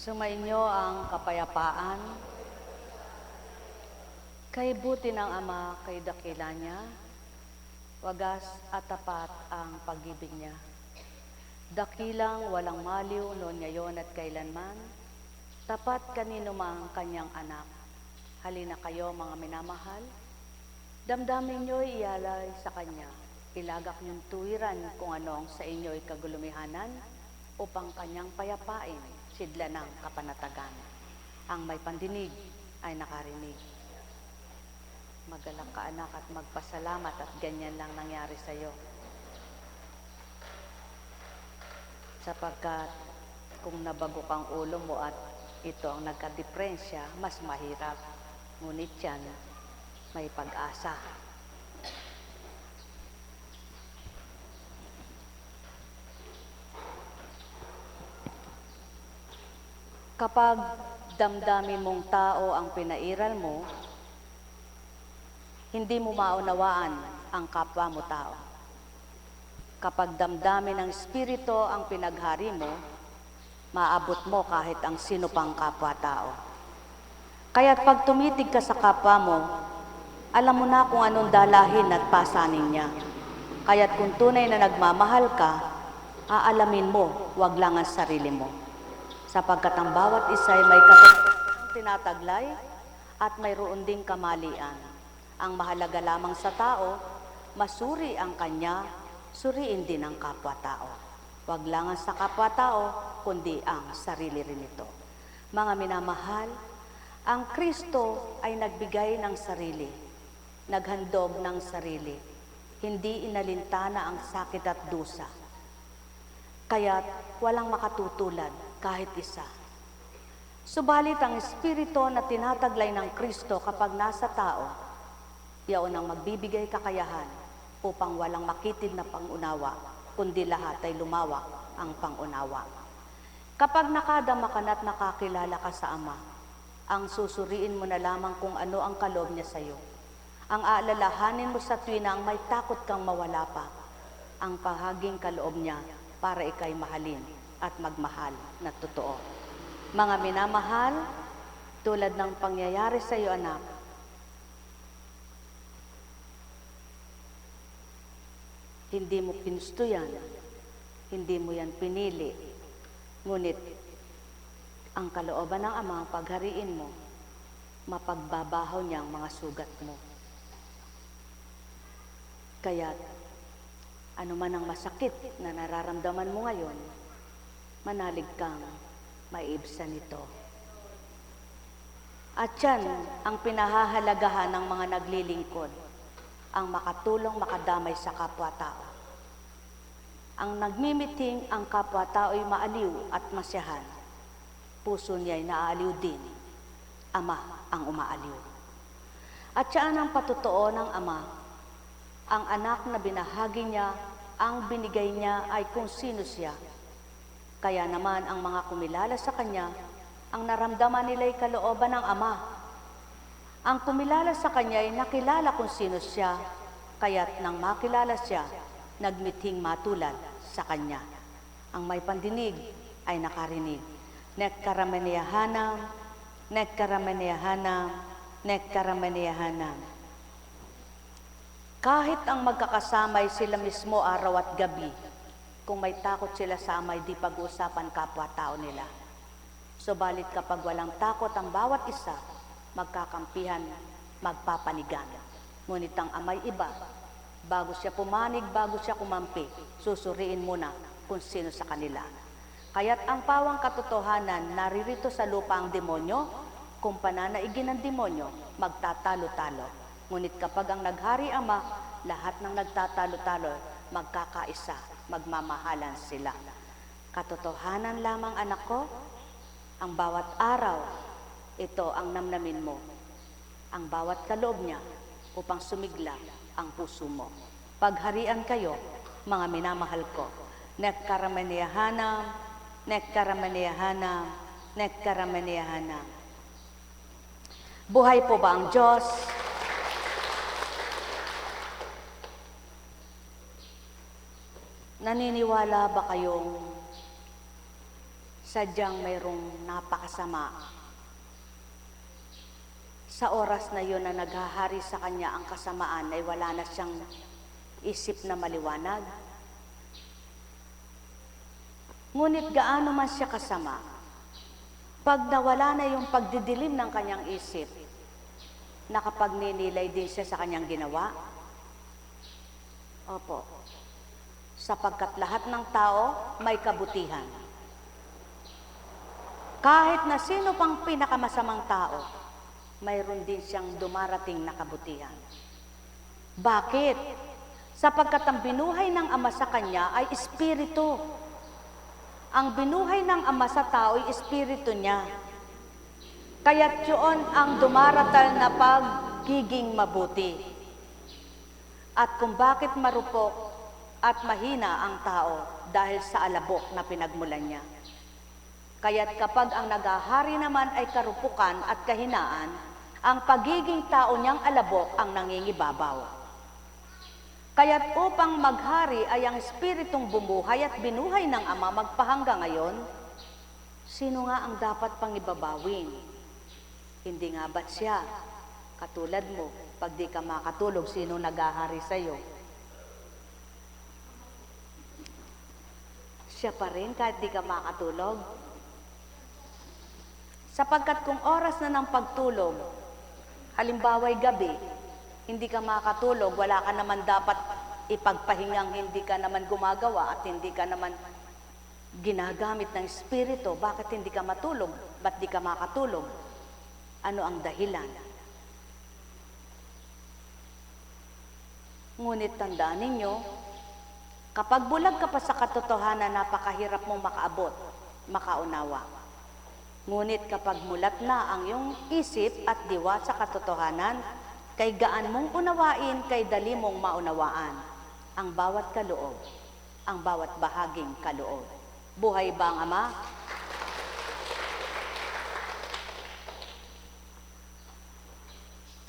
Sumainyo ang kapayapaan. Kay buti ng Ama, kay dakila niya, wagas at tapat ang pag-ibig niya. Dakilang walang maliw noon ngayon at kailanman, tapat kanino mang kanyang anak. Halina kayo mga minamahal, damdamin niyo'y ialay sa kanya. Ilagak niyong tuwiran kung ano ang sa inyo'y kagulumihanan, upang kanyang payapain sidla ng kapanatagan. Ang may pandinig ay nakarinig. Magalak ka anak at magpasalamat at ganyan lang nangyari sa iyo. Sapagkat kung nabago kang ulo mo at ito ang nagkadiferensya, mas mahirap. Ngunit yan, may pag-asa. Kapag damdamin mong tao ang pinairal mo, hindi mo maunawaan ang kapwa mo tao. Kapag damdamin ng Espiritu ang pinaghari mo, maabot mo kahit ang sino pang kapwa-tao. Kaya't pag tumitig ka sa kapwa mo, alam mo na kung anong dalahin at pasanin niya. Kaya't kung tunay na nagmamahal ka, aalamin mo, wag lang ang sarili mo. Sapagkat ang bawat isa ay may katotohanan tinataglay at mayroon ding kamalian. Ang mahalaga lamang sa tao, masuri ang kanya, suriin din ang kapwa-tao. Wag lang ang sa kapwa-tao, kundi ang sarili rin ito. Mga minamahal, ang Kristo ay nagbigay ng sarili, naghandog ng sarili, hindi inalintana ang sakit at dusa. Kaya't walang makatutulad kahit isa. Subalit ang Espiritu na tinataglay ng Kristo kapag nasa tao, yaon ang magbibigay kakayahan upang walang makitid na pangunawa, kundi lahat ay lumawak ang pangunawa. Kapag nakadama ka na't nakakilala ka sa Ama, ang susuriin mo na lamang kung ano ang kaloob niya sa iyo. Ang aalalahanin mo sa tuwina ang may takot kang mawala pa, ang pahaging kaloob niya para ikay mahalin at magmahal na totoo. Mga minamahal, tulad ng pangyayari sa iyo anak, hindi mo pinusto yan, hindi mo yan pinili, ngunit ang kalooban ng Ama ang paghariin mo, mapagbabahaw niya ang mga sugat mo. Kaya't ano man ang masakit na nararamdaman mo ngayon, manalig kang maiibsan ito. At yan ang pinahahalagahan ng mga naglilingkod, ang makatulong makadamay sa kapwa-tao. Ang nagmimiting ang kapwa-tao ay maaliw at masyahan. Puso niya ay naaaliw din. Ama ang umaaliw. At yan ang patotoo ng Ama. Ang anak na binahagi niya, ang binigay niya ay kung sino siya. Kaya naman ang mga kumilala sa kanya, ang naramdaman nila'y kalooban ng Ama. Ang kumilala sa kanya ay nakilala kung sino siya, kaya't nang makilala siya, nagmithing matulad sa kanya. Ang may pandinig ay nakarinig. Nekkaramaniyahanam, nekkaramaniyahanam, nekkaramaniyahanam. Kahit ang magkakasamay sila mismo araw at gabi, kung may takot sila sa Ama, di pag-uusapan kapwa-tao nila. Subalit kapag walang takot ang bawat isa, magkakampihan, magpapanigan. Ngunit ang Ama'y iba. Bago siya pumanig, bago siya kumampi, susuriin muna kung sino sa kanila. Kaya't ang pawang katotohanan, naririto sa lupa ang demonyo, kung pananaigin ng demonyo, magtatalo-talo. Ngunit kapag ang naghari Ama, lahat ng nagtatalo-talo, magkakaisa, magmamahalan sila. Katotohanan lamang, anak ko, ang bawat araw, ito ang namnamin mo. Ang bawat kaloob niya upang sumigla ang puso mo. Pagharian kayo, mga minamahal ko. Nekkaramaniyahanam, nekkaramaniyahanam, nekkaramaniyahanam. Buhay po ba ang Diyos? Naniniwala ba kayong sadyang mayroong napakasama sa oras na yun na naghahari sa kanya ang kasamaan ay wala na siyang isip na maliwanag? Ngunit gaano man siya kasama, pag nawala na yung pagdidilim ng kanyang isip, nakapagninilay din siya sa kanyang ginawa? Opo. Sapagkat lahat ng tao may kabutihan. Kahit na sino pang pinakamasamang tao, mayroon din siyang dumarating na kabutihan. Bakit? Sapagkat ang binuhay ng Ama sa kanya ay espiritu. Ang binuhay ng Ama sa tao ay espiritu niya. Kaya't yun ang dumaratal na pagiging mabuti. At kung bakit marupok at mahina ang tao dahil sa alabok na pinagmulan niya. Kaya't kapag ang naghahari naman ay karupukan at kahinaan, ang pagiging tao niyang alabok ang nangingibabaw. Kaya't upang maghari ay ang espiritong bumuhay at binuhay ng Ama magpahangga ngayon, sino nga ang dapat pangibabawin? Hindi nga ba't siya? Katulad mo, pag di ka makatulog, sino naghahari sa'yo? Siya pa rin kahit di ka makatulog. Sapagkat kung oras na ng pagtulog, halimbawa'y gabi, hindi ka makatulog, wala ka naman dapat ipagpahingang hindi ka naman gumagawa at hindi ka naman ginagamit ng espiritu, bakit hindi ka matulog? Ba't di ka makatulog? Ano ang dahilan? Ngunit tandaan ninyo, kapag bulag ka pa sa katotohanan, napakahirap mong makaabot, makaunawa. Ngunit kapag mulat na ang iyong isip at diwa sa katotohanan, kay gaan mong unawain, kay dali mong maunawaan ang bawat kaloob, ang bawat bahaging kaloob. Buhay ba ang Ama?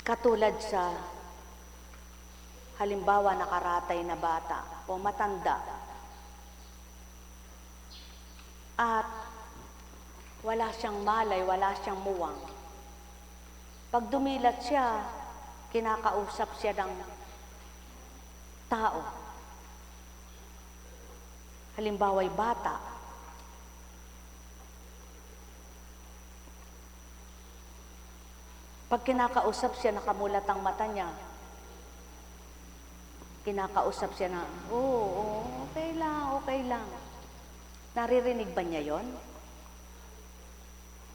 Katulad sa halimbawa nakaratay na bata o matanda at wala siyang malay, wala siyang muwang. Pag dumilat siya, kinakausap siya ng tao. Halimbawa'y bata. Pag kinakausap siya, nakamulat ang mata niya. Kinakausap siya na, oo, okay lang, okay lang. Naririnig ba niya yon?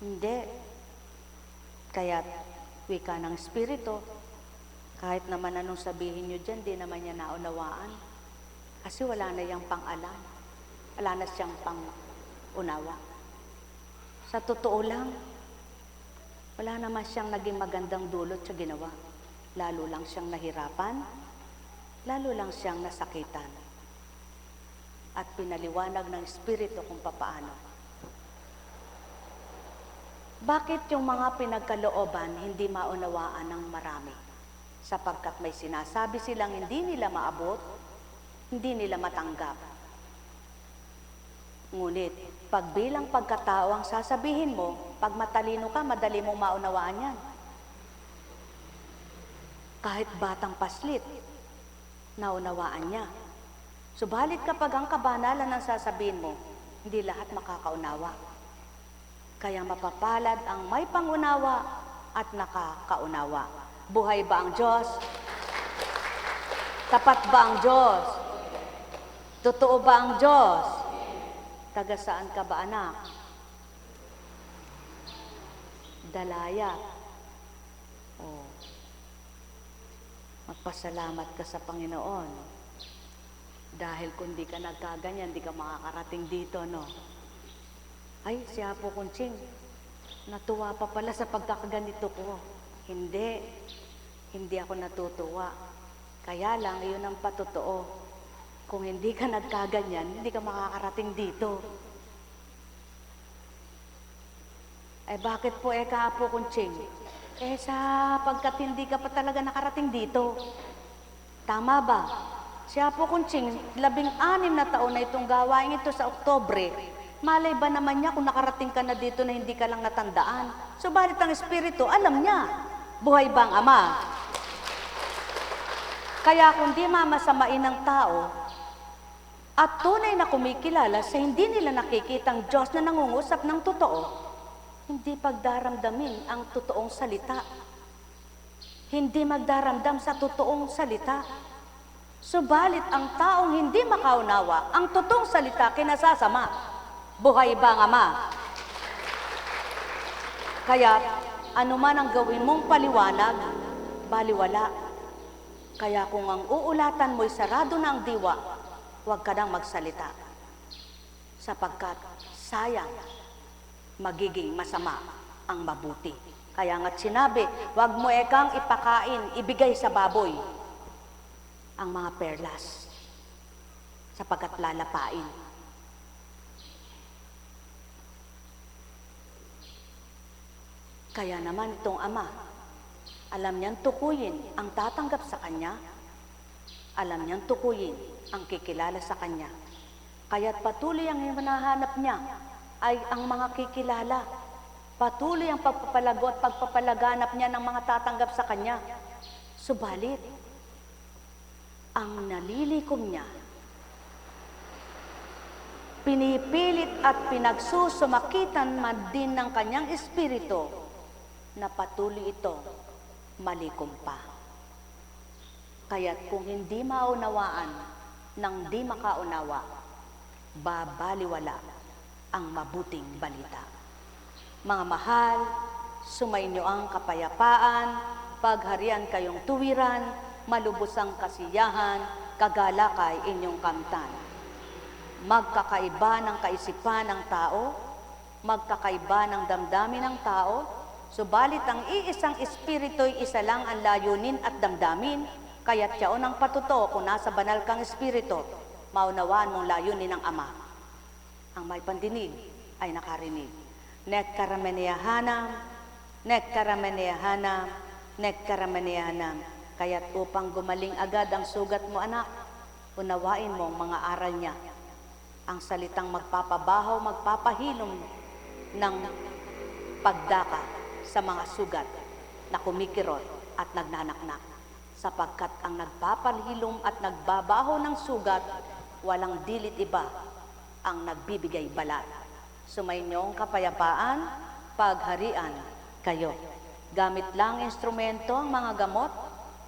Hindi. Kaya't wika ng Espiritu, kahit naman anong sabihin niyo dyan, di naman niya naunawaan. Kasi wala na yung pang-alam. Wala na siyang pang-unawa. Sa totoo lang, wala naman siyang naging magandang dulot sa ginawa. Lalo lang siyang nahirapan, lalo lang siyang nasakitan. At pinaliwanag ng Espiritu kung papaano. Bakit yung mga pinagkalooban hindi maunawaan ng marami? Sapagkat may sinasabi silang hindi nila maabot, hindi nila matanggap. Ngunit, pag bilang pagkatao ang sasabihin mo, pag matalino ka, madali mong maunawaan yan. Kahit batang paslit, naunawaan niya. Subalit kapag ang kabanalan ang sasabihin mo, hindi lahat makakaunawa. Kaya mapapalad ang may pangunawa at nakakaunawa. Buhay ba ang Diyos? Tapat ba ang Diyos? Totoo ba ang Diyos? Taga saan ka ba, anak? Dalaya. Oh. Magpasalamat ka sa Panginoon. Dahil kung di ka nagkaganyan, di ka makakarating dito, no? Ay, si Apo Kunching, natuwa pa pala sa pagkakaganito ko. Hindi. Hindi ako natutuwa. Kaya lang, yun ang patotoo. Kung hindi ka nagkaganyan, hindi ka makakarating dito. Eh, bakit po ka, Apo Kunching? Sapagkat hindi ka pa talaga nakarating dito. Tama ba? Si Apo Kunching, 16 na taon na itong gawain ito sa Oktobre. Malay ba naman niya kung nakarating ka na dito na hindi ka lang natandaan? Subalit ang Espiritu, alam niya. Buhay ba ang Ama? Kaya kung di mamasamain ng tao at tunay na kumikilala sa hindi nila nakikitang Diyos na nangungusap ng totoo, hindi pagdaramdamin ang totoong salita. Hindi magdaramdam sa totoong salita. Subalit ang taong hindi makaunawa, ang totoong salita kinasasama. Buhay ba ang Ama? Kaya anuman ang gawin mong paliwanag, baliwala. Kaya kung ang uulatan mo'y sarado na ang diwa, huwag ka nang magsalita. Sapagkat sayang, magiging masama ang mabuti. Kaya nga't sinabi, huwag mo ekang ipakain, ibigay sa baboy ang mga perlas, sapagkat lalapain. Kaya naman itong Ama, alam niyang tukuyin ang tatanggap sa Kanya, alam niyang tukuyin ang kikilala sa Kanya. Kaya't patuloy ang hinahanap niya ay ang mga kikilala. Patuloy ang pagpapalago at pagpapalaganap niya ng mga tatanggap sa Kanya. Subalit, ang nalilikom niya, pinipilit at pinagsusumakitan man din ng Kanyang Espiritu na patuloy ito malikom pa. Kaya't kung hindi maunawaan nang di makaunawa, babaliwala ang mabuting balita. Mga mahal, sumainyo ang kapayapaan, pagharian kayong tuwiran, malubos ang kasiyahan, kagalakay inyong kamtan. Magkakaiba ng kaisipan ng tao, magkakaiba ng damdamin ng tao, subalit ang iisang espiritu'y isa lang ang layunin at damdamin, kaya't yaon ang patuto kung nasa banal kang espiritu, maunawaan mong layunin ng Ama. Ang may pandinig ay nakarinig. Nek karamaniyahanam, nek karamaniyahanam, nek karamaniyahanam. Kaya't upang gumaling agad ang sugat mo, anak, unawain mo ang mga aral niya. Ang salitang magpapabahaw, magpapahilom ng pagdaka sa mga sugat na kumikirot at nagnanaknak. Sapagkat ang nagpapahilom at nagbabaho ng sugat, walang dilit iba ang nagbibigay balat. Sumainyong kapayapaan, pagharian kayo. Gamit lang instrumento ang mga gamot,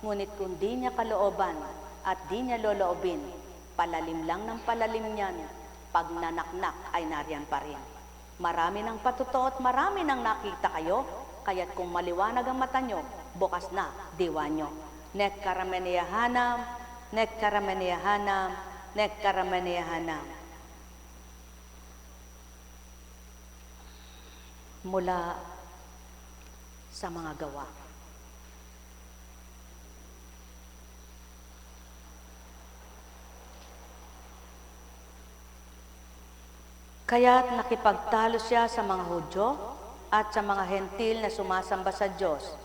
ngunit kung di niya kalooban at di niya loloobin, palalim lang ng palalim niyan, pag nanaknak ay nariyan pa rin. Marami ng patuto at marami ng nakita kayo, kaya't kung maliwanag ang mata nyo, bukas na diwa nyo. Nek karamaniyahanam, nek karamaniyahanam, nek karamaniyahanam. Mula sa mga gawa. Kaya't nakipagtalo siya sa mga Hudyo at sa mga Hentil na sumasamba sa Diyos,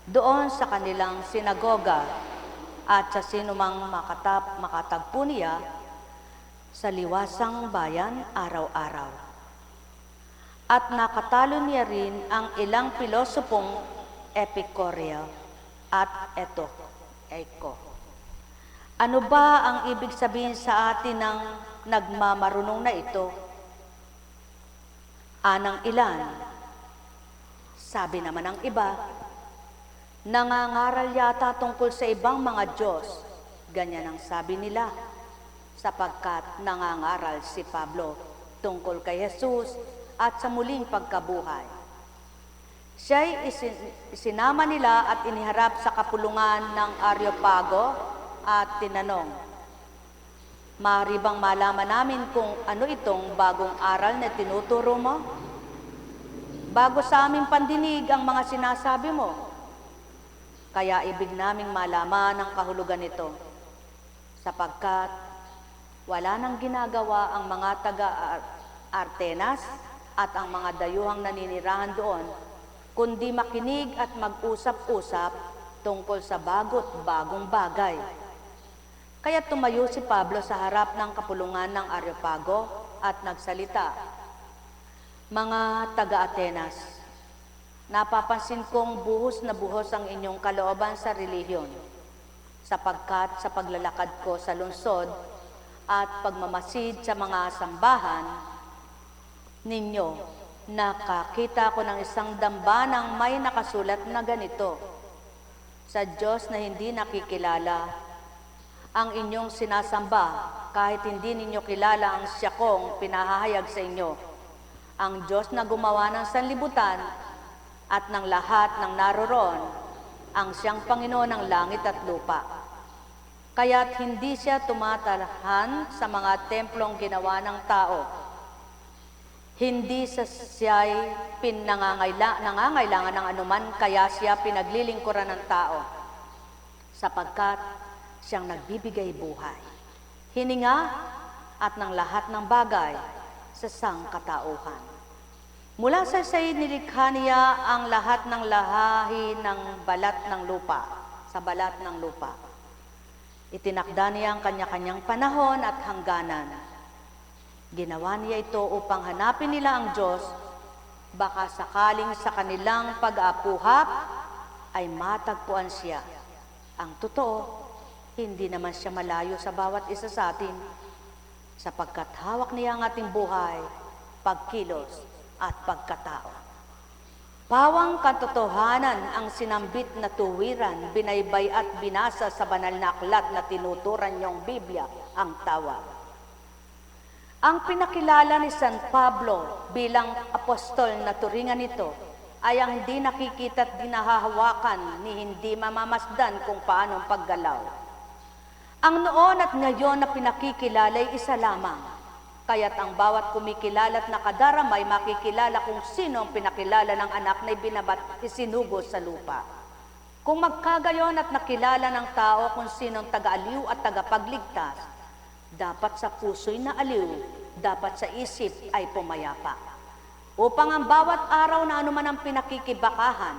doon sa kanilang sinagoga at sa sinumang makatagpo niya sa liwasang bayan araw-araw. At nakatalo niya rin ang ilang pilosopong Epikureyo at Eiko. Ano ba ang ibig sabihin sa atin ng nagmamarunong na ito? Anang ilan? Sabi naman ng iba, nangangaral yata tungkol sa ibang mga Diyos. Ganyan ang sabi nila, sapagkat nangangaral si Pablo tungkol kay Jesus at sa muling pagkabuhay. Siya'y isinama nila at iniharap sa kapulungan ng Areopago at tinanong, "Maaari bang malaman namin kung ano itong bagong aral na tinuturo mo? Bago sa aming pandinig ang mga sinasabi mo, kaya ibig naming malaman ang kahulugan nito, sapagkat wala nang ginagawa ang mga taga-Artenas at ang mga dayuhang naninirahan doon, kundi makinig at mag-usap-usap tungkol sa bagong bagay." Kaya tumayo si Pablo sa harap ng kapulungan ng Areopago at nagsalita, "Mga taga-Atenas, napapansin kong buhos na buhos ang inyong kalooban sa relihiyon, sapagkat sa paglalakad ko sa lungsod at pagmamasid sa mga sambahan ninyo, nakakita ko ng isang dambanang may nakasulat na ganito, sa Diyos na hindi nakikilala ang inyong sinasamba, kahit hindi ninyo kilala ang siya kong pinahahayag sa inyo, ang Diyos na gumawa ng sanlibutan at ng lahat ng naroroon, ang siyang Panginoon ng langit at lupa. Kaya't hindi siya tumatalahan sa mga templong ginawa ng tao. Hindi siya'y nangangailangan ng anuman, kaya siya pinaglilingkuran ng tao, sapagkat siyang nagbibigay buhay, hininga at ng lahat ng bagay sa sangkatauhan. Mula sa nilikha niya ang lahat ng lahi ng balat ng lupa, sa balat ng lupa. Itinakda niya ang kanya-kanyang panahon at hangganan. Ginawa niya ito upang hanapin nila ang Diyos, baka sakaling sa kanilang pag-aapuhap ay matagpuan siya. Ang totoo, hindi naman siya malayo sa bawat isa sa atin, sapagkat hawak niya ang ating buhay, pagkilos at pagkatao. Pawang katotohanan ang sinambit na tuwiran, binaybay at binasa sa banal na aklat na tinuturan niyong Biblia, ang tawag. Ang pinakilala ni San Pablo bilang apostol na turingan nito ay ang hindi nakikita at dinahahawakan ni hindi mamamasdan kung paano ang paggalaw. Ang noon at ngayon na pinakikilala ay isa lamang, kaya't ang bawat kumikilala at nakadarama ay makikilala kung sino ang pinakilala ng anak na isinugo sa lupa. Kung magkagayon at nakilala ng tao kung sino ang taga-aliw at tagapagligtas, dapat sa puso'y naaliw, dapat sa isip ay pumayapa. Upang ang bawat araw na anuman ang pinakikibakahan,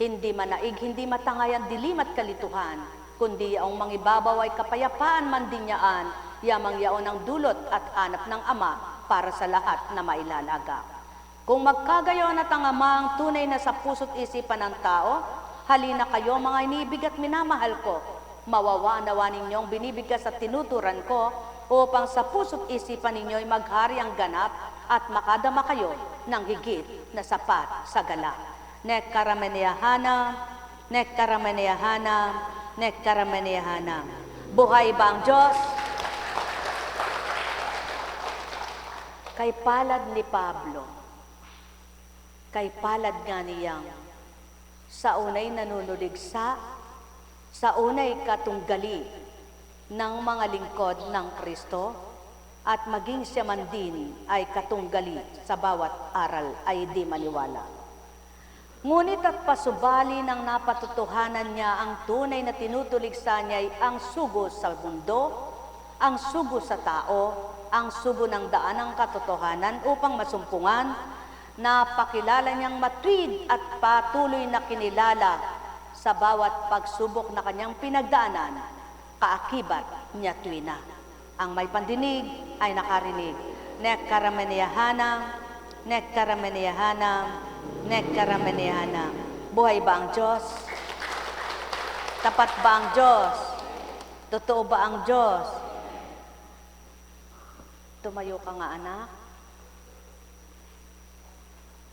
hindi manaig, hindi matangay ang dilim at kalituhan, kundi yaong mangibabaw ay kapayapaan man din yaan, yamang yaon ang dulot at hanap ng Ama para sa lahat na mailalaga. Kung magkagayon at ang Ama ang tunay na sa puso't isipan ng tao, halina kayo mga inibig at minamahal ko, mawawa-nawa ninyong binibigkas at tinuturan ko, upang sa puso't isipan ninyo'y maghari ang ganap at makadama kayo ng higit na sapat sa gala. Nekkarameneyahanam, nekkarameneyahanam, nekkarameneyahanam. Buhay ba ang Diyos? Kay palad ni Pablo, kay palad nga niyang, sa unay nanunuligsa, sa unay katunggali ng mga lingkod ng Kristo, at maging siya man din ay katunggali sa bawat aral ay di maniwala. Ngunit at pasubali ng napatutuhanan niya ang tunay na tinutuligsa niya ay ang sugo sa mundo, ang sugo sa tao, ang sugo ng daan ng katotohanan upang masumpungan, napakilala niyang matuwid at patuloy na kinilala sa bawat pagsubok na kanyang pinagdaanan, kaakibat niya tuwina. Ang may pandinig ay nakarinig. Nekkarameneyahanam, nekkarameneyahanam, nekkarameneyahanam. Buhay ba ang Diyos? Tapat ba ang Diyos? Totoo ba ang Diyos? Tumayo ka nga, anak.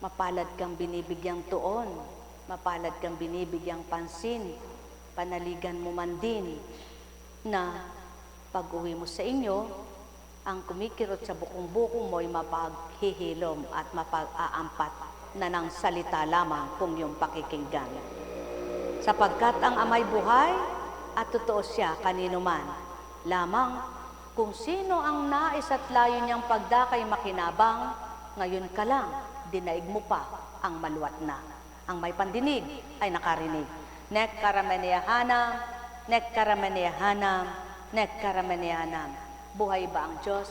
Mapalad kang binibigyang tuon, mapalad kang binibigyang pansin, panaligan mo man din na pag-uwi mo sa inyo, ang kumikirot sa bukong-bukong mo ay mapaghihilom at mapag-aampat na ng salita lamang kung iyong pakikinggan. Sapagkat ang Ama'y buhay at totoo siya kanino man. Lamang kung sino ang nais at layo niyang pagdakay makinabang, ngayon ka lang, dinaig mo pa ang maluwat na. Ang may pandinig ay nakarinig. Nek karamenehanam, nek karamenehanam, nek karamenehanam. Buhay ba ang Diyos?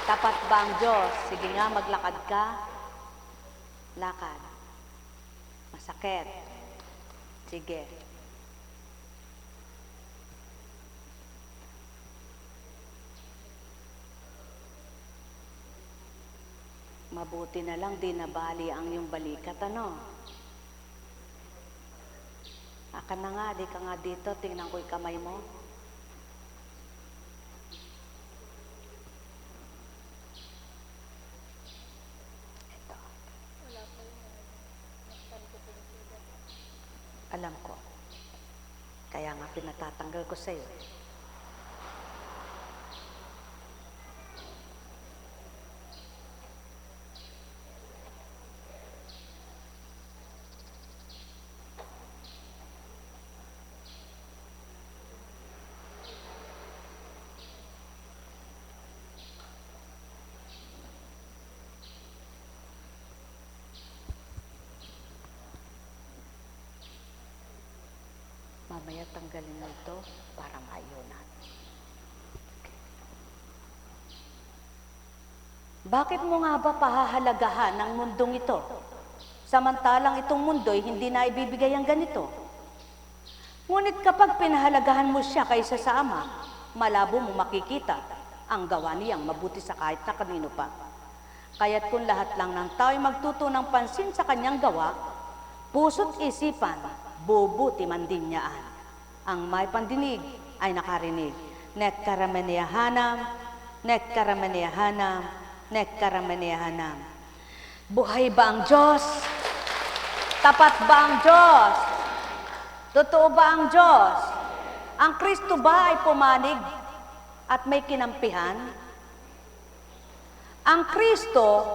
Tapat ba ang Diyos? Sige nga, maglakad ka. Lakad. Masakit. Sige. Mabuti na lang di nabali ang iyong balikat, ano? Aka na nga, di ka nga dito. Tingnan ko yung kamay mo. Ito. Alam ko. Kaya nga pinatatanggal ko sa'yo. Mamaya tanggalin mo ito para maayunan. Bakit mo nga ba pahahalagahan ang mundong ito? Samantalang itong mundo'y hindi na ibibigay ang ganito. Ngunit kapag pinahalagahan mo siya kaysa sa Ama, malabo mo makikita ang gawa niyang mabuti sa kahit na kanino pa. Kaya't kung lahat lang ng tao'y magtuto ng pansin sa kanyang gawa, puso't isipan, bubuti man din niyaan. Ang may pandinig ay nakarinig. Nek karamenehanam, nek karamenehanam, nek karamenehanam. Buhay ba ang Diyos? Tapat ba ang Diyos? Totoo ba ang Diyos? Ang Kristo ba ay pumanig at may kinampihan? Ang Kristo,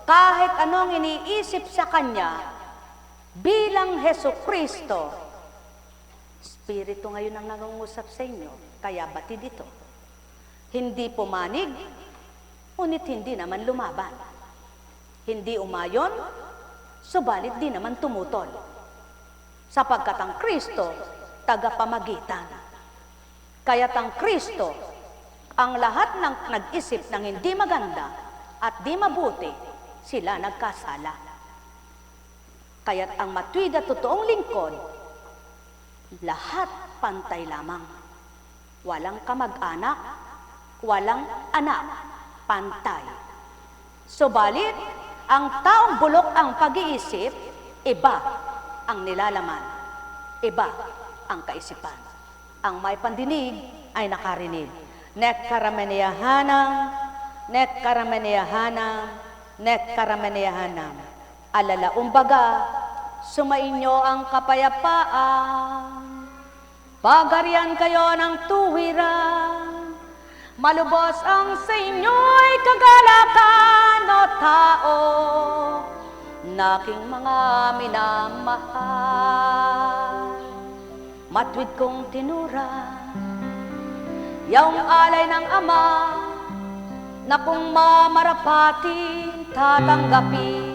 kahit anong iniisip sa Kanya, bilang Jesucristo, Espiritu ngayon ang nangungusap sa inyo, kaya batid ito. Hindi pumanig, ngunit hindi naman lumaban. Hindi umayon, subalit di naman tumutol. Sapagkat ang Kristo, tagapamagitan. Kaya't ang Kristo, ang lahat ng nag-isip ng hindi maganda at di mabuti, sila nagkasala. Kaya't ang matuwid at totoong lingkod, lahat pantay lamang. Walang kamag-anak, walang anak, pantay. Subalit, ang taong bulok ang pag-iisip, iba ang nilalaman, iba ang kaisipan. Ang may pandinig ay nakarinig. Nek karamenehanam, nek karamenehanam, nek karamenehanam. Alalaumbaga, sumainyo ang kapayapaan. Pagarian kayo ng tuwiran, malubos ang sa inyo'y kagalakan o tao, naking mga minamahal. Matwid kong tinura, yaong alay ng Ama, na kung mamarapatin tatanggapin,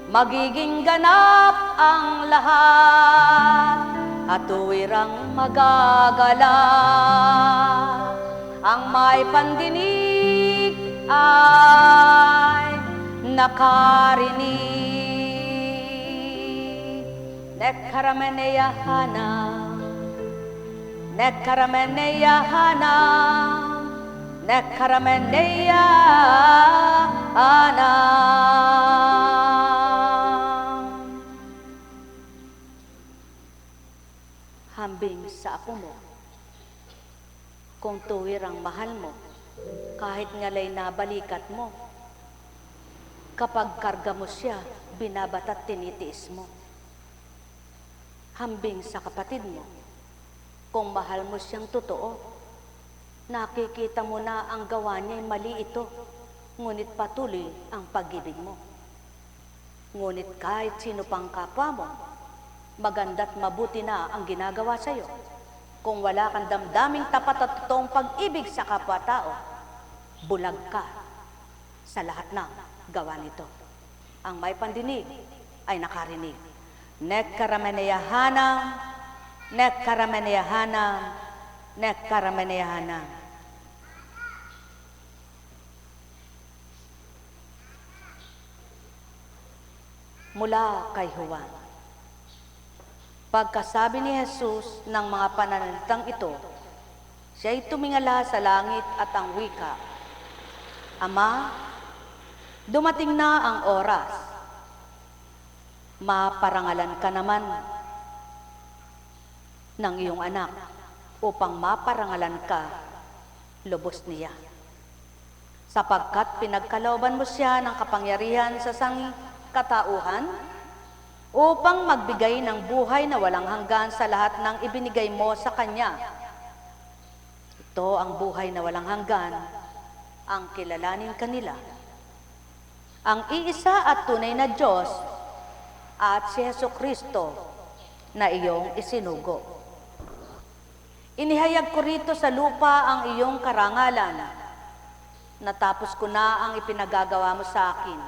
magiging ganap ang lahat at tuwirang magagala. Ang may pandinig ay nakarinig. Nek karamenehanam, nek karamenehanam, nek karamenehanam. Hambing sa apo mo, kung tuwir ang mahal mo, kahit ngalay nabalikat mo, kapag karga mo siya, binabatat tinitiis mo. Hambing sa kapatid mo, kung mahal mo siyang totoo, nakikita mo na ang gawa niya'y mali ito, ngunit patuloy ang pag-ibig mo. Ngunit kahit sino pang kapwa mo, maganda't mabuti na ang ginagawa sa iyo. Kung wala kang damdaming tapat at totoong pag-ibig sa kapwa-tao, bulag ka sa lahat ng gawa nito. Ang may pandinig ay nakarinig. Nekkarameneyahanam, nekkarameneyahanam, nekkarameneyahanam. Mula kay Juan. Pagkasabi ni Jesus ng mga pananalitang ito, siya'y tumingala sa langit at ang wika, Ama, dumating na ang oras. Maparangalan ka naman ng iyong anak upang maparangalan ka lubos niya. Sapagkat pinagkalooban mo siya ng kapangyarihan sa sangkatauhan upang magbigay ng buhay na walang hanggan sa lahat ng ibinigay mo sa Kanya. Ito ang buhay na walang hanggan, ang kilalanin kanila, ang iisa at tunay na Diyos at si Jesucristo na iyong isinugo. Inihayag ko rito sa lupa ang iyong karangalan. Natapos ko na ang ipinagagawa mo sa akin.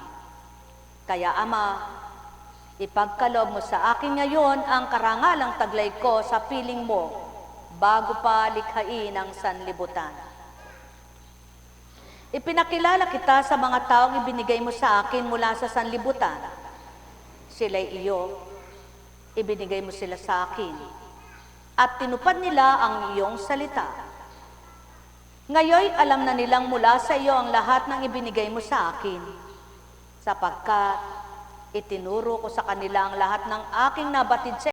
Kaya Ama, ipagkaloob mo sa akin ngayon ang karangalang taglay ko sa piling mo bago pa likhain ang sanlibutan. Ipinakilala kita sa mga taong ibinigay mo sa akin mula sa sanlibutan. Sila'y iyo, ibinigay mo sila sa akin, at tinupad nila ang iyong salita. Ngayon, alam na nilang mula sa iyo ang lahat ng ibinigay mo sa akin, sapagkat itinuro ko sa kanila ang lahat ng aking nabatid sa